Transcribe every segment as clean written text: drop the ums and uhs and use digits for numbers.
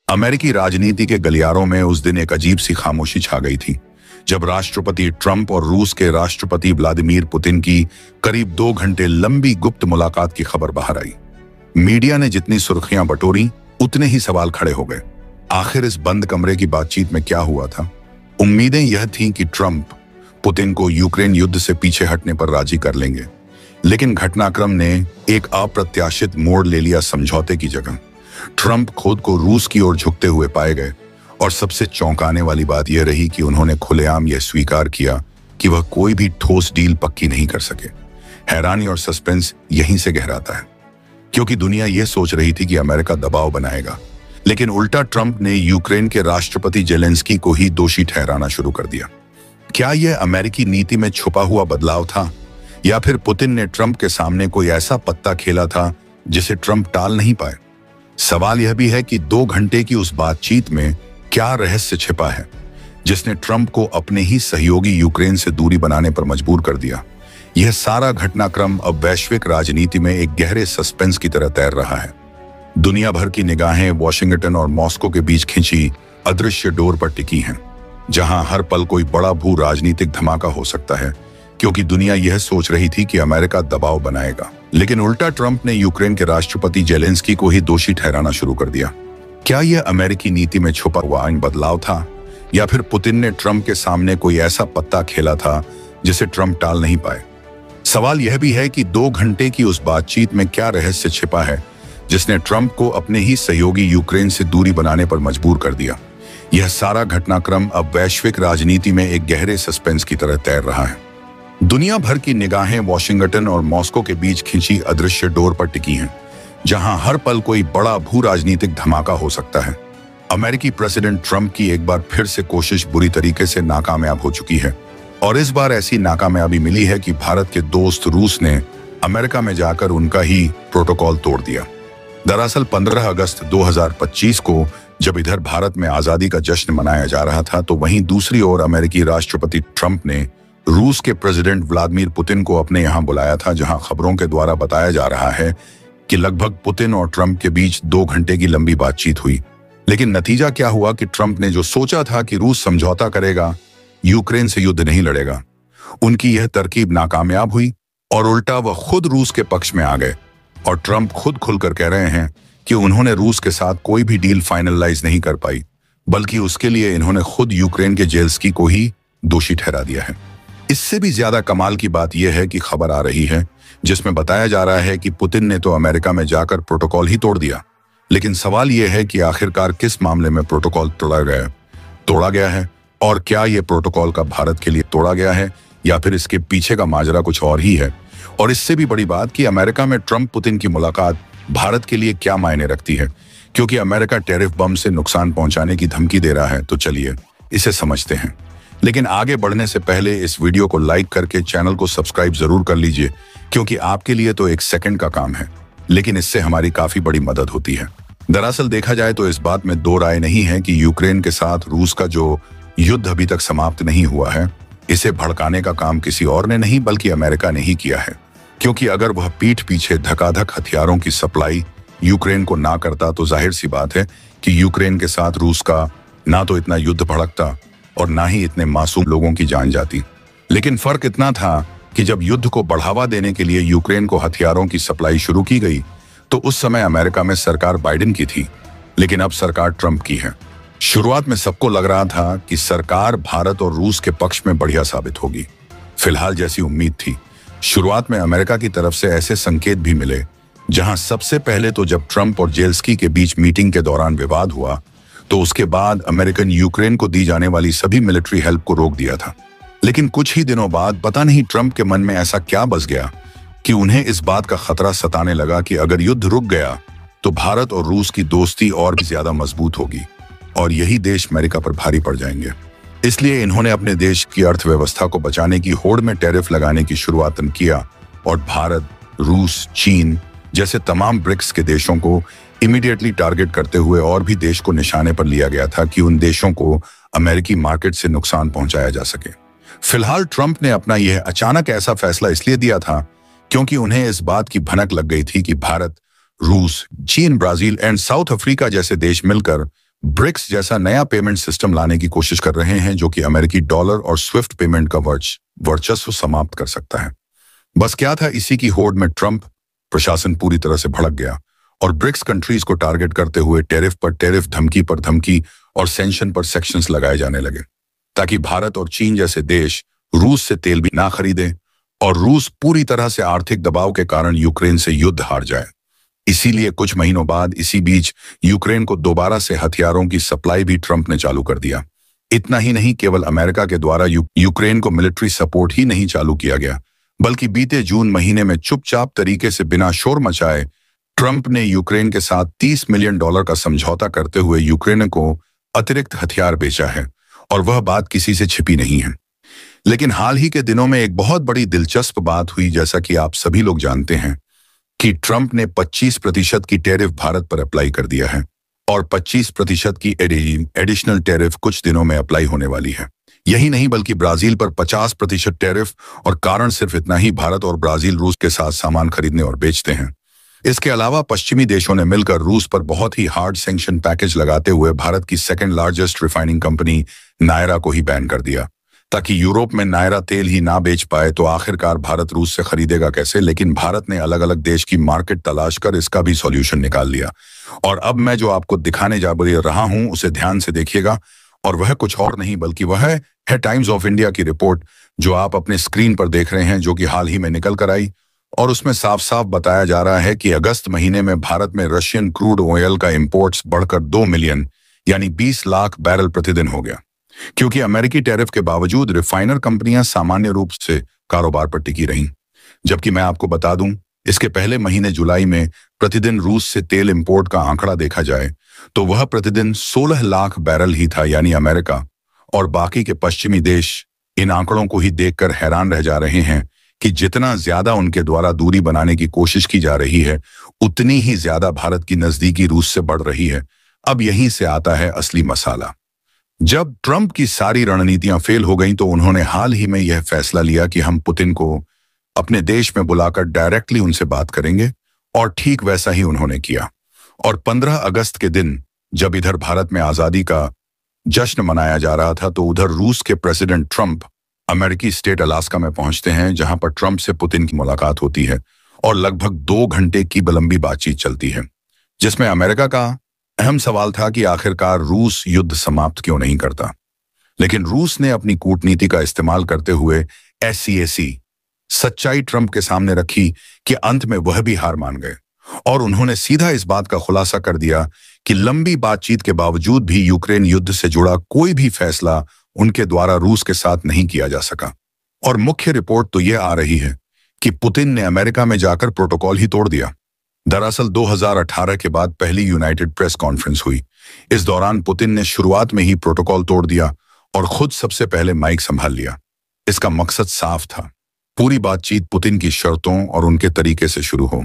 अमेरिकी राजनीति के गलियारों में उस दिन एक अजीब सी खामोशी छा गई थी जब राष्ट्रपति ट्रंप और रूस के राष्ट्रपति व्लादिमीर पुतिन की करीब 2 घंटे लंबी गुप्त मुलाकात की खबर बाहर आई। मीडिया ने जितनी सुर्खियां बटोरी उतने ही सवाल खड़े हो गए। आखिर इस बंद कमरे की बातचीत में क्या हुआ था? उम्मीदें यह थीं कि ट्रंप पुतिन को यूक्रेन युद्ध से पीछे हटने पर राजी कर लेंगे, लेकिन घटनाक्रम ने एक अप्रत्याशित मोड़ ले लिया। समझौते की जगह ट्रंप खुद को रूस की ओर झुकते हुए पाए गए और सबसे चौंकाने वाली बात यह रही कि उन्होंने खुलेआम यह स्वीकार किया कि वह कोई भी ठोस डील पक्की नहीं कर सके। हैरानी और सस्पेंस यहीं से गहराता है, क्योंकि दुनिया यह सोच रही थी कि अमेरिका दबाव बनाएगा, लेकिन उल्टा ट्रंप ने यूक्रेन के राष्ट्रपति जेलेंस्की को ही दोषी ठहराना शुरू कर दिया। क्या यह अमेरिकी नीति में छुपा हुआ बदलाव था, या फिर पुतिन ने ट्रंप के सामने कोई ऐसा पत्ता खेला था जिसे ट्रंप टाल नहीं पाए? सवाल यह भी है कि 2 घंटे की उस बातचीत में क्या रहस्य छिपा है जिसने ट्रंप को अपने ही सहयोगी यूक्रेन से दूरी बनाने पर मजबूर कर दिया। यह सारा घटनाक्रम अब वैश्विक राजनीति में एक गहरे सस्पेंस की तरह तैर रहा है। दुनिया भर की निगाहें वॉशिंगटन और मॉस्को के बीच खिंची अदृश्य डोर पर टिकी हैं, जहां हर पल कोई बड़ा भू राजनीतिक धमाका हो सकता है, क्योंकि दुनिया यह सोच रही थी कि अमेरिका दबाव बनाएगा, लेकिन उल्टा ट्रंप ने यूक्रेन के राष्ट्रपति जेलेंस्की को ही दोषी ठहराना शुरू कर दिया। क्या यह अमेरिकी नीति में छुपा हुआ बदलाव था, या फिर पुतिन ने ट्रंप के सामने कोई ऐसा पत्ता खेला था जिसे ट्रंप टाल नहीं पाए? सवाल यह भी है कि 2 घंटे की उस बातचीत में क्या रहस्य छिपा है जिसने ट्रंप को अपने ही सहयोगी यूक्रेन से दूरी बनाने पर मजबूर कर दिया। यह सारा घटनाक्रम अब वैश्विक राजनीति में एक गहरे सस्पेंस की तरह तैर रहा है। दुनिया भर की निगाहें वॉशिंगटन और मॉस्को के बीच खिंची अदृश्य डोर पर टिकी हैं, जहां हर पल कोई बड़ा भू राजनीतिक धमाका हो सकता है। अमेरिकी प्रेसिडेंट ट्रंप की एक बार फिर से कोशिश बुरी तरीके से नाकामयाब हो चुकी है, और इस बार ऐसी नाकामयाबी मिली है कि भारत के दोस्त रूस ने अमेरिका में जाकर उनका ही प्रोटोकॉल तोड़ दिया। दरअसल 15 अगस्त 2025 को जब इधर भारत में आजादी का जश्न मनाया जा रहा था, तो वहीं दूसरी ओर अमेरिकी राष्ट्रपति ट्रंप ने रूस के प्रेसिडेंट व्लादिमीर पुतिन को अपने यहां बुलाया था, जहां खबरों के द्वारा बताया जा रहा है कि लगभग पुतिन और ट्रंप के बीच 2 घंटे की लंबी बातचीत हुई। लेकिन नतीजा क्या हुआ कि ट्रंप ने जो सोचा था कि रूस समझौता करेगा, यूक्रेन से युद्ध नहीं लड़ेगा, उनकी यह तरकीब नाकामयाब हुई और उल्टा वह खुद रूस के पक्ष में आ गए। और ट्रंप खुद खुलकर कह रहे हैं कि उन्होंने रूस के साथ कोई भी डील फाइनलाइज नहीं कर पाई, बल्कि उसके लिए इन्होंने खुद यूक्रेन के जेलेंस्की को ही दोषी ठहरा दिया है। इससे भी ज्यादा कमाल की बात यह है कि खबर आ रही है जिसमें बताया जा रहा है कि पुतिन ने तो अमेरिका में जाकर प्रोटोकॉल ही तोड़ दिया, लेकिन सवाल यह है कि आखिरकार किस मामले में प्रोटोकॉल तोड़ा गया है, और क्या यह प्रोटोकॉल का भारत के लिए तोड़ा गया है, या फिर इसके पीछे का माजरा कुछ और ही है। और इससे भी बड़ी बात कि अमेरिका में ट्रंप पुतिन की मुलाकात भारत के लिए क्या मायने रखती है, क्योंकि अमेरिका टैरिफ बम से नुकसान पहुंचाने की धमकी दे रहा है। तो चलिए इसे समझते हैं, लेकिन आगे बढ़ने से पहले इस वीडियो को लाइक करके चैनल को सब्सक्राइब जरूर कर लीजिए, क्योंकि आपके लिए तो 1 सेकंड का काम है, लेकिन इससे हमारी काफी बड़ी मदद होती है। दरअसल देखा जाए तो इस बात में 2 राय नहीं है कि यूक्रेन के साथ रूस का जो युद्ध अभी तक समाप्त नहीं हुआ है, इसे भड़काने का काम किसी और ने नहीं बल्कि अमेरिका ने ही किया है। क्योंकि अगर वह पीठ पीछे धकाधक हथियारों की सप्लाई यूक्रेन को ना करता, तो जाहिर सी बात है कि यूक्रेन के साथ रूस का ना तो इतना युद्ध भड़कता और ना ही इतने मासूम लोगों की जान जाती। लेकिन फर्क इतना था कि जब युद्ध को बढ़ावा देने के लिए यूक्रेन को हथियारों की सप्लाई शुरू की गई, तो उस समय अमेरिका में सरकार बाइडेन की थी, लेकिन अब सरकार ट्रंप की है। शुरुआत में सबको लग रहा था कि सरकार भारत और रूस के पक्ष में बढ़िया साबित होगी। फिलहाल जैसी उम्मीद थी, शुरुआत में अमेरिका की तरफ से ऐसे संकेत भी मिले, जहां सबसे पहले तो जब ट्रंप और जेलेंस्की के बीच मीटिंग के दौरान विवाद हुआ, तो उसके बाद अमेरिकन यूक्रेन को दी जाने वाली सभी मिलिट्री हेल्प को रोक दिया था। लेकिन कुछ ही दिनों बाद पता नहीं ट्रंप के मन में ऐसा क्या बस गया कि उन्हें इस बात का खतरा सताने लगा कि अगर युद्ध रुक गया तो भारत और रूस की दोस्ती और भी ज्यादा मजबूत होगी और यही देश अमेरिका पर भारी पड़ जाएंगे। इसलिए इन्होंने अपने देश की अर्थव्यवस्था को बचाने की होड़ में टैरिफ लगाने की शुरुआत किया और भारत, रूस, चीन जैसे तमाम ब्रिक्स के देशों को इमीडिएटली टारगेट करते हुए और भी देश को निशाने पर लिया गया था कि उन देशों को अमेरिकी मार्केट से नुकसान पहुंचाया जा सके। फिलहाल ट्रंप ने अपना यह अचानक ऐसा फैसला इसलिए दिया था क्योंकि उन्हें इस बात की भनक लग गई थी कि भारत, रूस, चीन, ब्राजील एंड साउथ अफ्रीका जैसे देश मिलकर ब्रिक्स जैसा नया पेमेंट सिस्टम लाने की कोशिश कर रहे हैं जो कि अमेरिकी डॉलर और स्विफ्ट पेमेंट का वर्चस्व समाप्त कर सकता है। बस क्या था, इसी की होड़ में ट्रंप प्रशासन पूरी तरह से भड़क गया और ब्रिक्स कंट्रीज को टारगेट करते हुए टैरिफ पर टैरिफ, धमकी पर धमकी और सैंक्शन पर सेक्शंस लगाए जाने लगे ताकि भारत और चीन जैसे देश रूस से तेल भी ना खरीदें और रूस पूरी तरह से आर्थिक दबाव के कारण यूक्रेन से युद्ध हार जाए। इसीलिए कुछ महीनों बाद इसी बीच यूक्रेन को दोबारा से हथियारों की सप्लाई भी ट्रंप ने चालू कर दिया। इतना ही नहीं, केवल अमेरिका के द्वारा यूक्रेन को मिलिट्री सपोर्ट ही नहीं चालू किया गया, बल्कि बीते जून महीने में चुपचाप तरीके से बिना शोर मचाए ट्रंप ने यूक्रेन के साथ $30 मिलियन का समझौता करते हुए यूक्रेन को अतिरिक्त हथियार बेचा है और वह बात किसी से छिपी नहीं है। लेकिन हाल ही के दिनों में एक बहुत बड़ी दिलचस्प बात हुई। जैसा कि आप सभी लोग जानते हैं कि ट्रंप ने 25% की टैरिफ भारत पर अप्लाई कर दिया है और 25% की एडिशनल टैरिफ कुछ दिनों में अप्लाई होने वाली है। यही नहीं, बल्कि ब्राजील पर 50% टैरिफ, और कारण सिर्फ इतना ही, भारत और ब्राजील रूस के साथ सामान खरीदने और बेचते हैं। इसके अलावा पश्चिमी देशों ने मिलकर रूस पर बहुत ही हार्ड सैंक्शन पैकेज लगाते हुए भारत की second largest refining company Nayara को ही बैन कर दिया ताकि यूरोप में नायरा तेल ही ना बेच पाए। तो आखिरकार भारत रूस से खरीदेगा कैसे? लेकिन भारत ने अलग अलग देश की मार्केट तलाश कर इसका भी सॉल्यूशन निकाल लिया। और अब मैं जो आपको दिखाने जा रहा हूं उसे ध्यान से देखिएगा, और वह कुछ और नहीं बल्कि वह है टाइम्स ऑफ इंडिया की रिपोर्ट जो आप अपने स्क्रीन पर देख रहे हैं, जो कि हाल ही में निकल कर आई। और उसमें साफ साफ बताया जा रहा है कि अगस्त महीने में भारत में रशियन क्रूड ऑयल का इंपोर्ट्स बढ़कर 2 मिलियन यानी 20 लाख बैरल प्रतिदिन हो गया, क्योंकि अमेरिकी टैरिफ के बावजूद रिफाइनर कंपनियां सामान्य रूप से कारोबार पर टिकी रहीं। जबकि मैं आपको बता दूं, इसके पहले महीने जुलाई में प्रतिदिन रूस से तेल इंपोर्ट का आंकड़ा देखा जाए तो वह प्रतिदिन 16 लाख बैरल ही था। यानी अमेरिका और बाकी के पश्चिमी देश इन आंकड़ों को ही देखकर हैरान रह जा रहे हैं कि जितना ज्यादा उनके द्वारा दूरी बनाने की कोशिश की जा रही है, उतनी ही ज्यादा भारत की नजदीकी रूस से बढ़ रही है। अब यहीं से आता है असली मसाला। जब ट्रंप की सारी रणनीतियां फेल हो गईं तो उन्होंने हाल ही में यह फैसला लिया कि हम पुतिन को अपने देश में बुलाकर डायरेक्टली उनसे बात करेंगे, और ठीक वैसा ही उन्होंने किया। और 15 अगस्त के दिन जब इधर भारत में आजादी का जश्न मनाया जा रहा था तो उधर रूस के प्रेसिडेंट ट्रंप अमेरिकी स्टेट अलास्का में पहुंचते हैं, जहां पर ट्रंप से पुतिन की मुलाकात होती है और लगभग 2 घंटे की लंबी बातचीत चलती है, जिसमें अमेरिका का अहम सवाल था कि आखिरकार रूस युद्ध समाप्त क्यों नहीं करता। लेकिन रूस ने अपनी कूटनीति का इस्तेमाल करते हुए ऐसी सच्चाई ट्रंप के सामने रखी कि अंत में वह भी हार मान गए और उन्होंने सीधा इस बात का खुलासा कर दिया कि लंबी बातचीत के बावजूद भी यूक्रेन युद्ध से जुड़ा कोई भी फैसला उनके द्वारा रूस के साथ नहीं किया जा सका। और मुख्य रिपोर्ट तो यह आ रही है कि पुतिन ने अमेरिका में जाकर प्रोटोकॉल ही तोड़ दिया। दरअसल 2018 के बाद पहली यूनाइटेड प्रेस कॉन्फ्रेंस हुई। इस दौरान पुतिन ने शुरुआत में ही प्रोटोकॉल तोड़ दिया और खुद सबसे पहले माइक संभाल लिया। इसका मकसद साफ था, पूरी बातचीत पुतिन की शर्तों और उनके तरीके से शुरू हो।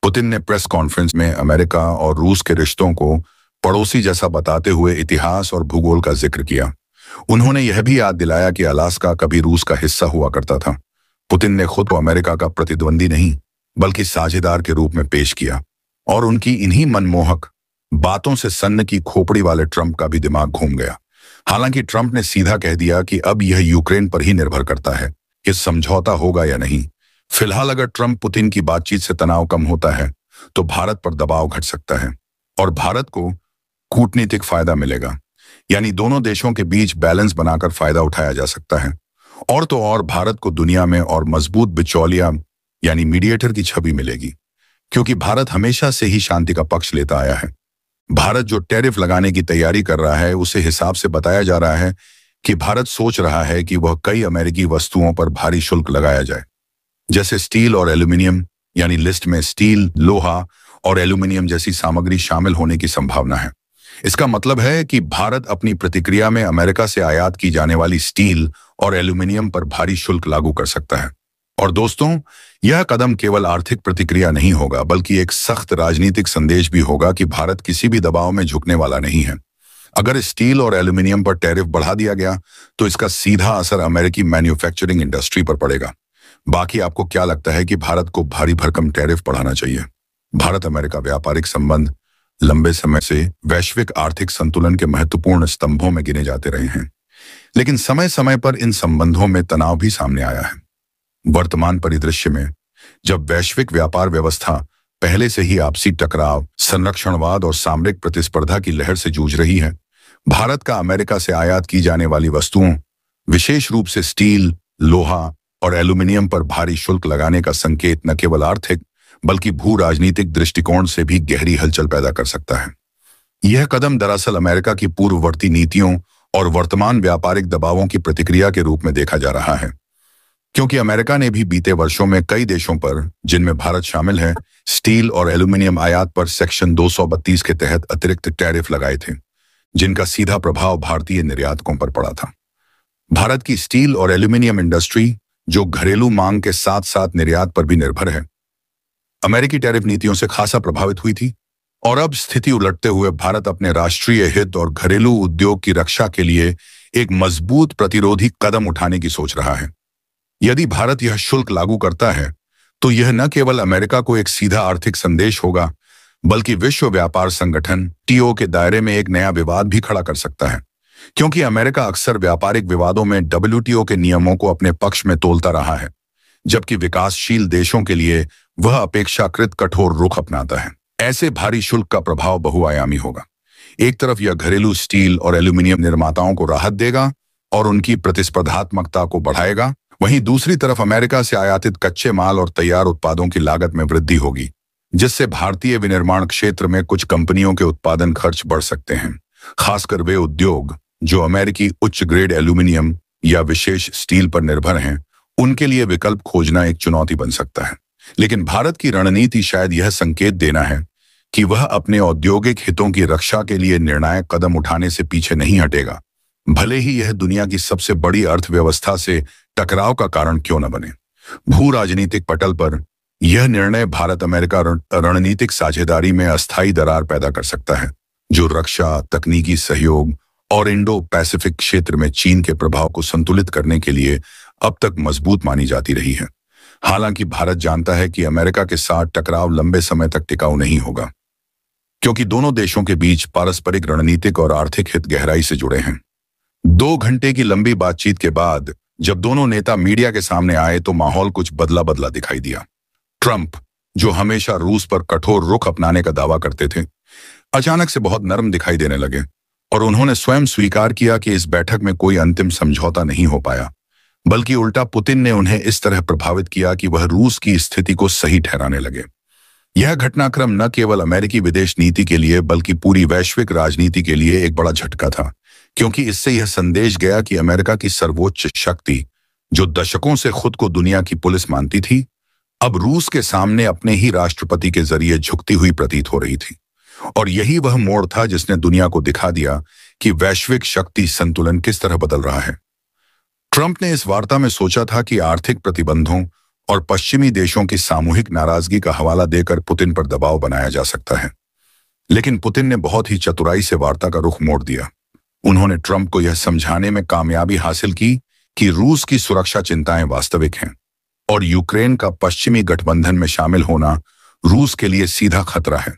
पुतिन ने प्रेस कॉन्फ्रेंस में अमेरिका और रूस के रिश्तों को पड़ोसी जैसा बताते हुए इतिहास और भूगोल का जिक्र किया। उन्होंने यह भी याद दिलाया कि अलास्का कभी रूस का हिस्सा हुआ करता था। पुतिन ने खुद को अमेरिका का प्रतिद्वंदी नहीं बल्कि साझेदार के रूप में पेश किया, और उनकी इन्हीं मनमोहक बातों से सन्न की खोपड़ी वाले ट्रंप का भी दिमाग घूम गया। हालांकि ट्रंप ने सीधा कह दिया कि अब यह यूक्रेन पर ही निर्भर करता है कि समझौता होगा या नहीं। फिलहाल अगर ट्रंप पुतिन की बातचीत से तनाव कम होता है तो भारत पर दबाव घट सकता है और भारत को कूटनीतिक फायदा मिलेगा, यानी दोनों देशों के बीच बैलेंस बनाकर फायदा उठाया जा सकता है। और तो और भारत को दुनिया में और मजबूत बिचौलिया यानी मीडिएटर की छवि मिलेगी, क्योंकि भारत हमेशा से ही शांति का पक्ष लेता आया है। भारत जो टैरिफ लगाने की तैयारी कर रहा है उसे हिसाब से बताया जा रहा है कि भारत सोच रहा है कि वह कई अमेरिकी वस्तुओं पर भारी शुल्क लगाया जाए, जैसे स्टील और एल्यूमिनियम, यानी लिस्ट में स्टील, लोहा और एल्यूमिनियम जैसी सामग्री शामिल होने की संभावना है। इसका मतलब है कि भारत अपनी प्रतिक्रिया में अमेरिका से आयात की जाने वाली स्टील और एल्यूमिनियम पर भारी शुल्क लागू कर सकता है। और दोस्तों, यह कदम केवल आर्थिक प्रतिक्रिया नहीं होगा बल्कि एक सख्त राजनीतिक संदेश भी होगा कि भारत किसी भी दबाव में झुकने वाला नहीं है। अगर स्टील और एल्यूमिनियम पर टैरिफ बढ़ा दिया गया तो इसका सीधा असर अमेरिकी मैन्युफैक्चरिंग इंडस्ट्री पर पड़ेगा। बाकी आपको क्या लगता है कि भारत को भारी भरकम टैरिफ बढ़ाना चाहिए? भारत अमेरिका व्यापारिक संबंध लंबे समय से वैश्विक आर्थिक संतुलन के महत्वपूर्ण स्तंभों में गिने जाते रहे हैं, लेकिन समय समय पर इन संबंधों में तनाव भी सामने आया है। वर्तमान परिदृश्य में, जब वैश्विक व्यापार व्यवस्था पहले से ही आपसी टकराव, संरक्षणवाद और सामरिक प्रतिस्पर्धा की लहर से जूझ रही है, भारत का अमेरिका से आयात की जाने वाली वस्तुओं, विशेष रूप से स्टील, लोहा और एल्यूमिनियम पर भारी शुल्क लगाने का संकेत न केवल आर्थिक बल्कि भू राजनीतिक दृष्टिकोण से भी गहरी हलचल पैदा कर सकता है। यह कदम दरअसल अमेरिका की पूर्ववर्ती नीतियों और वर्तमान व्यापारिक दबावों की प्रतिक्रिया के रूप में देखा जा रहा है, क्योंकि अमेरिका ने भी बीते वर्षों में कई देशों पर, जिनमें भारत शामिल है, स्टील और एल्यूमिनियम आयात पर सेक्शन 232 के तहत अतिरिक्त टैरिफ लगाए थे, जिनका सीधा प्रभाव भारतीय निर्यातकों पर पड़ा था। भारत की स्टील और एल्यूमिनियम इंडस्ट्री, जो घरेलू मांग के साथ साथ निर्यात पर भी निर्भर है, अमेरिकी टैरिफ नीतियों से खासा प्रभावित हुई थी। और अब स्थिति उलटते हुए भारत अपने राष्ट्रीय हित और घरेलू उद्योग की रक्षा के लिए एक मजबूत प्रतिरोधी कदम उठाने की सोच रहा है। यदि भारत यह शुल्क लागू करता है, तो यह न केवल अमेरिका को एक सीधा आर्थिक संदेश होगा, बल्कि विश्व व्यापार संगठन WTO के दायरे में एक नया विवाद भी खड़ा कर सकता है, क्योंकि अमेरिका अक्सर व्यापारिक विवादों में WTO के नियमों को अपने पक्ष में तोलता रहा है, जबकि विकासशील देशों के लिए वह अपेक्षाकृत कठोर रुख अपनाता है। ऐसे भारी शुल्क का प्रभाव बहुआयामी होगा। एक तरफ यह घरेलू स्टील और एल्यूमिनियम निर्माताओं को राहत देगा और उनकी प्रतिस्पर्धात्मकता को बढ़ाएगा, वहीं दूसरी तरफ अमेरिका से आयातित कच्चे माल और तैयार उत्पादों की लागत में वृद्धि होगी, जिससे भारतीय विनिर्माण क्षेत्र में कुछ कंपनियों के उत्पादन खर्च बढ़ सकते हैं। खासकर वे उद्योग जो अमेरिकी उच्च ग्रेड एल्यूमिनियम या विशेष स्टील पर निर्भर हैं, उनके लिए विकल्प खोजना एक चुनौती बन सकता है। लेकिन भारत की रणनीति शायद यह संकेत देना है कि वह अपने औद्योगिक हितों की रक्षा के लिए निर्णायक कदम उठाने से पीछे नहीं हटेगा, भले ही यह दुनिया की सबसे बड़ी अर्थव्यवस्था से टकराव का कारण क्यों न बने। भू राजनीतिक पटल पर यह निर्णय भारत अमेरिका रणनीतिक साझेदारी में अस्थायी दरार पैदा कर सकता है, जो रक्षा, तकनीकी सहयोग और इंडो पैसिफिक क्षेत्र में चीन के प्रभाव को संतुलित करने के लिए अब तक मजबूत मानी जाती रही है। हालांकि भारत जानता है कि अमेरिका के साथ टकराव लंबे समय तक टिकाऊ नहीं होगा, क्योंकि दोनों देशों के बीच पारस्परिक रणनीतिक और आर्थिक हित गहराई से जुड़े हैं। 2 घंटे की लंबी बातचीत के बाद जब दोनों नेता मीडिया के सामने आए, तो माहौल कुछ बदला बदला दिखाई दिया। ट्रंप, जो हमेशा रूस पर कठोर रुख अपनाने का दावा करते थे, अचानक से बहुत नरम दिखाई देने लगे और उन्होंने स्वयं स्वीकार किया कि इस बैठक में कोई अंतिम समझौता नहीं हो पाया, बल्कि उल्टा पुतिन ने उन्हें इस तरह प्रभावित किया कि वह रूस की स्थिति को सही ठहराने लगे। यह घटनाक्रम न केवल अमेरिकी विदेश नीति के लिए बल्कि पूरी वैश्विक राजनीति के लिए एक बड़ा झटका था, क्योंकि इससे यह संदेश गया कि अमेरिका की सर्वोच्च शक्ति, जो दशकों से खुद को दुनिया की पुलिस मानती थी, अब रूस के सामने अपने ही राष्ट्रपति के जरिए झुकती हुई प्रतीत हो रही थी। और यही वह मोड़ था जिसने दुनिया को दिखा दिया कि वैश्विक शक्ति संतुलन किस तरह बदल रहा है। ट्रंप ने इस वार्ता में सोचा था कि आर्थिक प्रतिबंधों और पश्चिमी देशों की सामूहिक नाराजगी का हवाला देकर पुतिन पर दबाव बनाया जा सकता है, लेकिन पुतिन ने बहुत ही चतुराई से वार्ता का रुख मोड़ दिया। उन्होंने ट्रंप को यह समझाने में कामयाबी हासिल की कि रूस की सुरक्षा चिंताएं वास्तविक हैं और यूक्रेन का पश्चिमी गठबंधन में शामिल होना रूस के लिए सीधा खतरा है।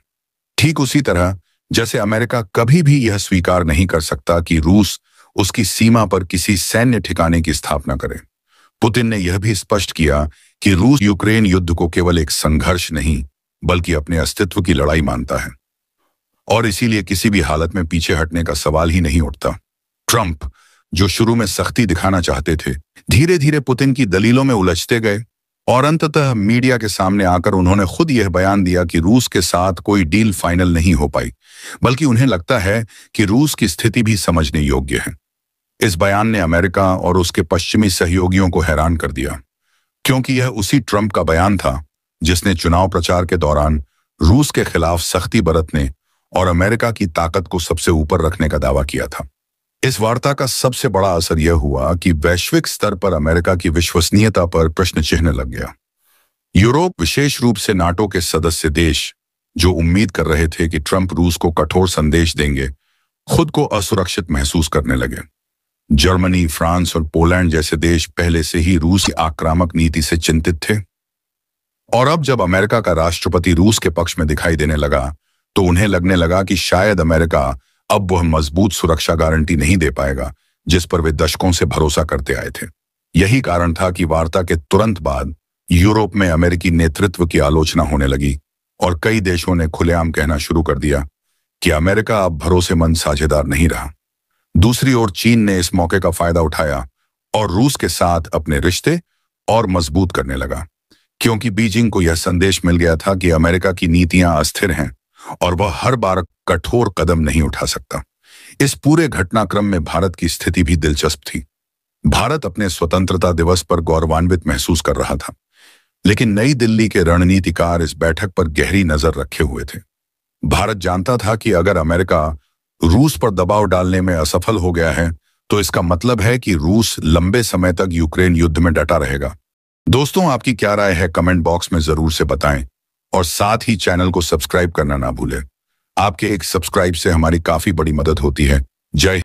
ठीक उसी तरह जैसे अमेरिका कभी भी यह स्वीकार नहीं कर सकता कि रूस उसकी सीमा पर किसी सैन्य ठिकाने की स्थापना करे, पुतिन ने यह भी स्पष्ट किया कि रूस यूक्रेन युद्ध को केवल एक संघर्ष नहीं बल्कि अपने अस्तित्व की लड़ाई मानता है और इसीलिए किसी भी हालत में पीछे हटने का सवाल ही नहीं उठता। ट्रंप, जो शुरू में सख्ती दिखाना चाहते थे, धीरे धीरे पुतिन की दलीलों में उलझते गए और अंततः मीडिया के सामने आकर उन्होंने खुद यह बयान दिया कि रूस के साथ कोई डील फाइनल नहीं हो पाई, बल्कि उन्हें लगता है कि रूस की स्थिति भी समझने योग्य है। इस बयान ने अमेरिका और उसके पश्चिमी सहयोगियों को हैरान कर दिया, क्योंकि यह उसी ट्रंप का बयान था जिसने चुनाव प्रचार के दौरान रूस के खिलाफ सख्ती बरतने और अमेरिका की ताकत को सबसे ऊपर रखने का दावा किया था। इस वार्ता का सबसे बड़ा असर यह हुआ कि वैश्विक स्तर पर अमेरिका की विश्वसनीयता पर प्रश्न चिन्ह लग गया। यूरोप, विशेष रूप से नाटो के सदस्य देश, जो उम्मीद कर रहे थे कि ट्रंप रूस को कठोर संदेश देंगे, खुद को असुरक्षित महसूस करने लगे। जर्मनी, फ्रांस और पोलैंड जैसे देश पहले से ही रूस की आक्रामक नीति से चिंतित थे, और अब जब अमेरिका का राष्ट्रपति रूस के पक्ष में दिखाई देने लगा, तो उन्हें लगने लगा कि शायद अमेरिका अब वह मजबूत सुरक्षा गारंटी नहीं दे पाएगा जिस पर वे दशकों से भरोसा करते आए थे। यही कारण था कि वार्ता के तुरंत बाद यूरोप में अमेरिकी नेतृत्व की आलोचना होने लगी और कई देशों ने खुलेआम कहना शुरू कर दिया कि अमेरिका अब भरोसेमंद साझेदार नहीं रहा। दूसरी ओर चीन ने इस मौके का फायदा उठाया और रूस के साथ अपने रिश्ते और मजबूत करने लगा, क्योंकि बीजिंग को यह संदेश मिल गया था कि अमेरिका की नीतियां अस्थिर हैं और वह हर बार कठोर कदम नहीं उठा सकता। इस पूरे घटनाक्रम में भारत की स्थिति भी दिलचस्प थी। भारत अपने स्वतंत्रता दिवस पर गौरवान्वित महसूस कर रहा था, लेकिन नई दिल्ली के रणनीतिकार इस बैठक पर गहरी नजर रखे हुए थे। भारत जानता था कि अगर अमेरिका रूस पर दबाव डालने में असफल हो गया है तो इसका मतलब है कि रूस लंबे समय तक यूक्रेन युद्ध में डटा रहेगा। दोस्तों, आपकी क्या राय है कमेंट बॉक्स में जरूर से बताएं और साथ ही चैनल को सब्सक्राइब करना ना भूलें। आपके एक सब्सक्राइब से हमारी काफी बड़ी मदद होती है। जय